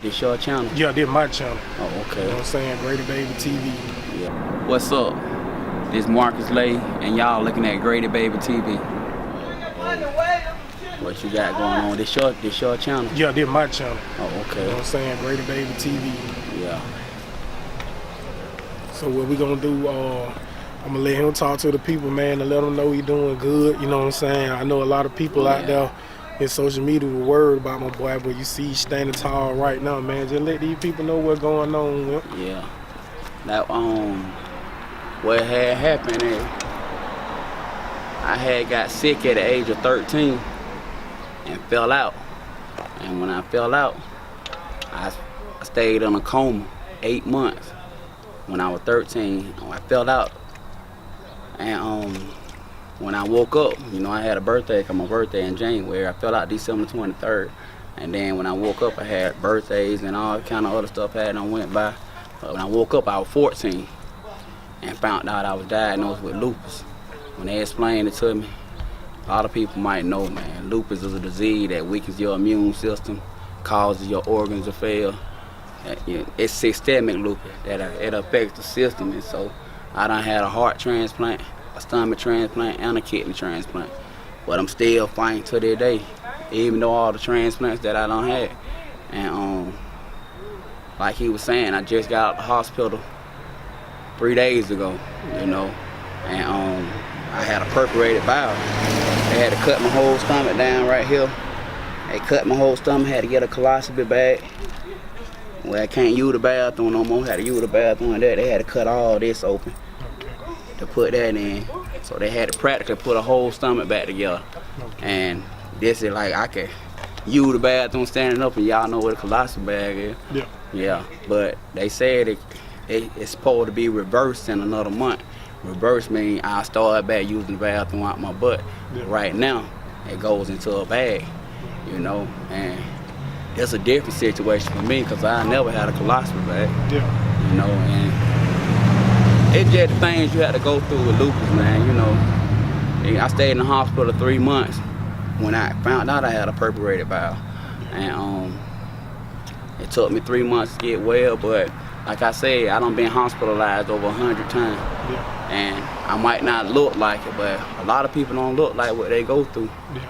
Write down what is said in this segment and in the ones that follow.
This your channel? Yeah, this my channel. Oh, okay. You know what I'm saying? Grady T.V. Yeah. What's up? This Marcus Lay, and y'all looking at Grady T.V. What you got going on? This your channel? Yeah, this my channel. Oh, okay. You know what I'm saying? Grady T.V. Yeah. So what we gonna do, I'm gonna let him talk to the people, man, and let them know he doing good. You know what I'm saying? I know a lot of people out there in social media were worried about my boy, but you see he's standing tall right now, man. Just let these people know what's going on. Wimp. Yeah. Now, what had happened is I had got sick at the age of 13 and fell out. And when I fell out, I stayed in a coma 8 months. When I was 13, I fell out. And when I woke up, you know, I had a birthday, cause my birthday in January. I fell out December 23rd. And then when I woke up, I had birthdays and all kind of other stuff had went by. But when I woke up, I was 14 and found out I was diagnosed with lupus. When they explained it to me, a lot of people might know, man, lupus is a disease that weakens your immune system, causes your organs to fail. It's systemic lupus that it affects the system. And so I done had a heart transplant, a stomach transplant, and a kidney transplant. But I'm still fighting to this day, even though all the transplants that I done had. And like he was saying, I just got out of the hospital 3 days ago, you know, and I had a perforated valve. They had to cut my whole stomach down right here. They cut my whole stomach, had to get a colostomy bag. Well, I can't use the bathroom no more, had to use the bathroom and that. They had to cut all this open to put that in. So they had to practically put a whole stomach back together. And this is like, I can use the bathroom standing up, and y'all know what a colostomy bag is. Yeah. Yeah, but they said it's supposed to be reversed in another month. Reverse means I start back using the bathroom out my butt. Yeah. Right now, it goes into a bag, you know, and it's a different situation for me because I never had a colostomy bag. Yeah. You know, and it's just the things you had to go through with lupus, man, you know. I stayed in the hospital 3 months when I found out I had a perforated valve. And it took me 3 months to get well, but like I said, I done been hospitalized over 100 times. Yeah. And I might not look like it, but a lot of people don't look like what they go through. Yeah.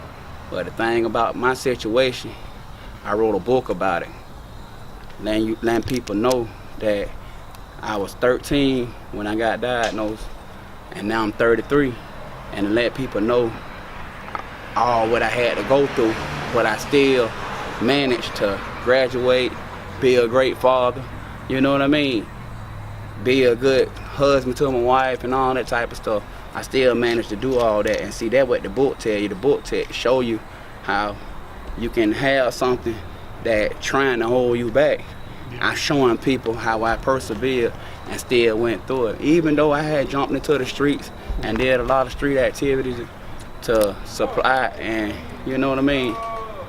But the thing about my situation, I wrote a book about it. Letting people know that I was 13 when I got diagnosed, and now I'm 33. And to let people know all what I had to go through, but I still managed to graduate, be a great father, you know what I mean? Be a good husband to my wife and all that type of stuff. I still managed to do all that. And see, that's what the book tell you. The book show you how you can have something that trying to hold you back. I'm showing people how I persevered and still went through it. Even though I had jumped into the streets and did a lot of street activities to supply and, you know what I mean,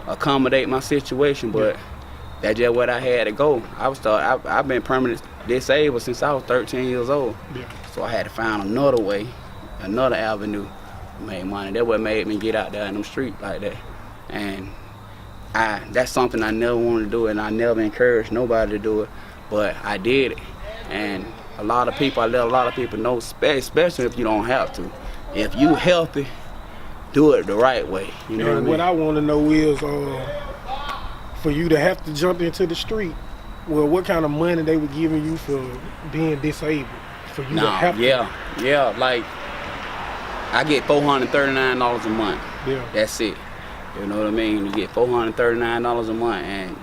accommodate my situation, but that's just what I had to go. I've been permanent disabled since I was 13 years old. Yeah. So I had to find another way, another avenue to make money. That's what made me get out there in them streets like that. And that's something I never wanted to do, and I never encouraged nobody to do it, but I did it. And I let a lot of people know, especially if you don't have to. If you healthy, do it the right way. You know what I mean? What I want to know is, for you to have to jump into the street, well, what kind of money they were giving you for being disabled? For you to have yeah, like I get $439 a month. Yeah. That's it. You know what I mean? You get $439 a month, and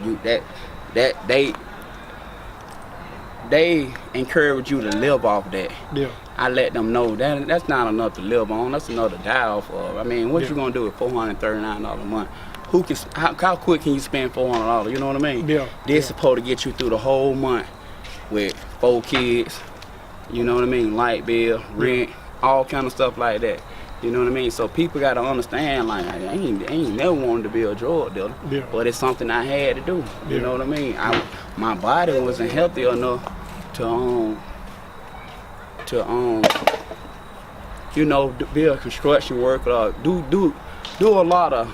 they encourage you to live off that. Yeah. I let them know that's not enough to live on. That's enough to die off of. I mean, what you gonna do with $439 a month? How quick can you spend $400? You know what I mean? Yeah. This supposed to get you through the whole month with 4 kids. You know what I mean? Light bill, rent, all kind of stuff like that. You know what I mean? So people got to understand, like, I ain't never wanted to be a drug dealer, but it's something I had to do. You know what I mean? My body wasn't healthy enough to you know, be a construction worker, do a lot of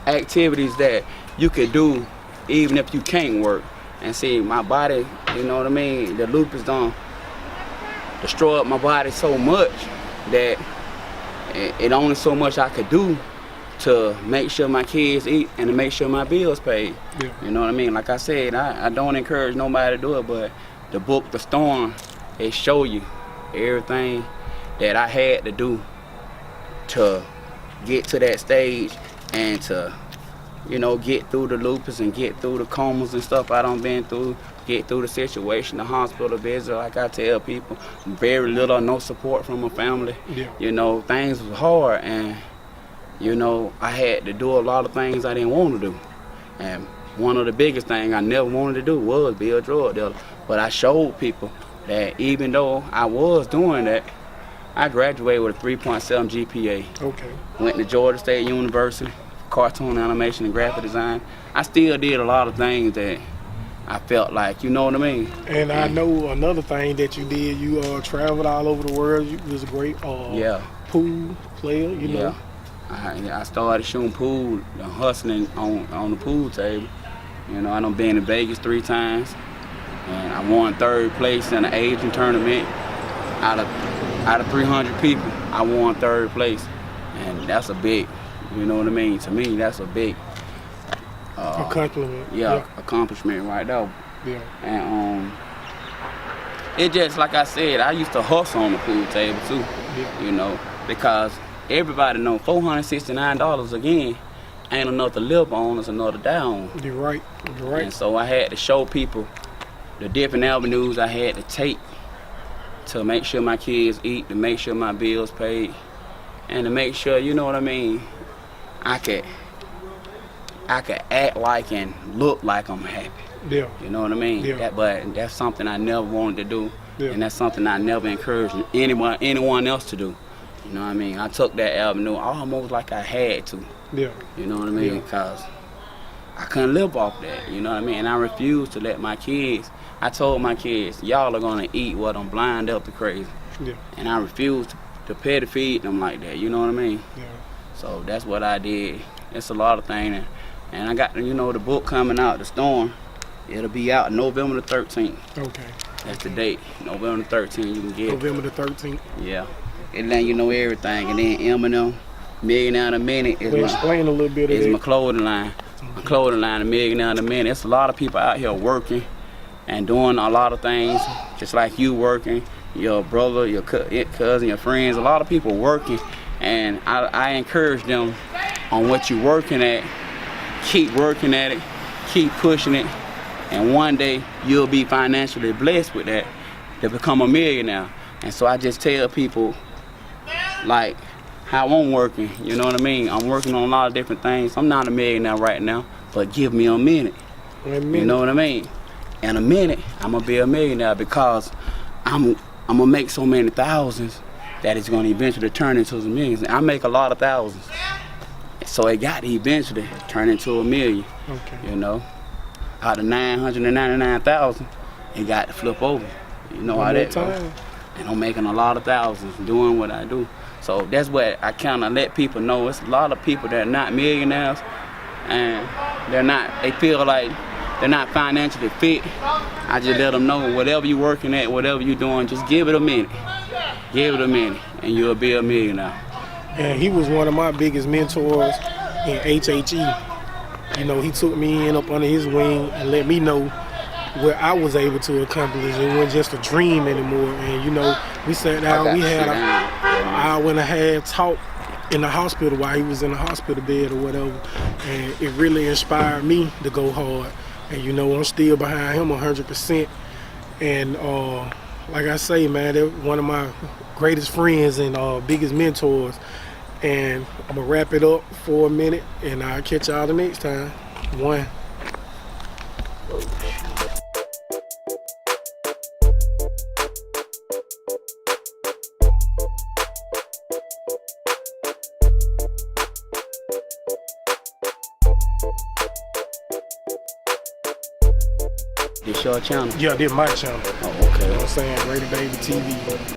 activities that you could do even if you can't work. And see, my body, you know what I mean, the lupus done destroyed my body so much that it only so much I could do to make sure my kids eat and to make sure my bills paid. Yeah. You know what I mean? Like I said, I don't encourage nobody to do it, but the book, The Storm, it show you everything that I had to do to get to that stage and to, you know, get through the lupus and get through the comas and stuff I done been through, get through the situation, the hospital visit. Like I tell people, very little or no support from my family. Yeah. You know, things was hard, and you know, I had to do a lot of things I didn't want to do. And one of the biggest things I never wanted to do was be a drug dealer. But I showed people that even though I was doing that, I graduated with a 3.7 GPA. Okay. Went to Georgia State University, cartoon animation and graphic design. I still did a lot of things that I felt like, you know what I mean? And I know another thing that you did, you traveled all over the world. You was a great pool player, you know. I started shooting pool, hustling on the pool table. You know, I done been to Vegas 3 times, and I won 3rd place in an Asian tournament. Out of 300 people, I won 3rd place, and that's a big, you know what I mean? To me, that's a big accomplishment. Accomplishment right there. Yeah. And it just, like I said, I used to hustle on the pool table too. Yeah. You know, because everybody know $469 again ain't enough to live on, it's another down. You're right. You're right. And so I had to show people the different avenues I had to take to make sure my kids eat, to make sure my bills paid, and to make sure, you know what I mean, I could act like and look like I'm happy. Yeah. You know what I mean? Yeah. But that's something I never wanted to do, yeah. And that's something I never encouraged anyone else to do. You know what I mean? I took that avenue almost like I had to. Yeah. You know what I mean? Because I couldn't live off that. You know what I mean? And I refused to let my kids. I told my kids, y'all are gonna eat what I'm blind up to crazy. Yeah. And I refused to pay to feed them like that. You know what I mean? Yeah. So that's what I did. It's a lot of things. And I got, you know, the book coming out, The Storm. It'll be out November the 13th. Okay. That's the date. November the 13th. You can get November the 13th. Yeah. It let you know everything. And then Eminem, Millionaire in a Minute is explain a little bit of my clothing line. My clothing line, a Millionaire in a Minute. It's a lot of people out here working and doing a lot of things, just like you working, your brother, your cousin, your friends. A lot of people working, and I encourage them on what you're working at. Keep working at it, keep pushing it, and one day you'll be financially blessed with that to become a millionaire. And so I just tell people, like, how I'm working, you know what I mean? I'm working on a lot of different things. I'm not a millionaire right now, but give me a minute. You know what I mean? In a minute, I'm gonna be a millionaire because I'm gonna make so many thousands that it's gonna eventually turn into some millions. I make a lot of thousands, so it got to eventually turn into a million. Okay. You know, out of 999,000, it got to flip over. You know how that goes. And I'm making a lot of thousands doing what I do. So that's what I kind of let people know. It's a lot of people that are not millionaires, and they feel like they're not financially fit. I just let them know, whatever you're working at, whatever you're doing, just give it a minute. Give it a minute, and you'll be a millionaire. And he was one of my biggest mentors in HHE. You know, he took me in up under his wing and let me know what I was able to accomplish. It wasn't just a dream anymore. And, you know, we sat down, we had an hour and a half talk in the hospital while he was in the hospital bed or whatever. And it really inspired me to go hard. And, you know, I'm still behind him 100%. And like I say, man, they're one of my greatest friends and biggest mentors. And I'm going to wrap it up for a minute, and I'll catch y'all the next time. One. This your channel? Yeah, this my channel. Oh, okay. You know what I'm saying? Grady T.V.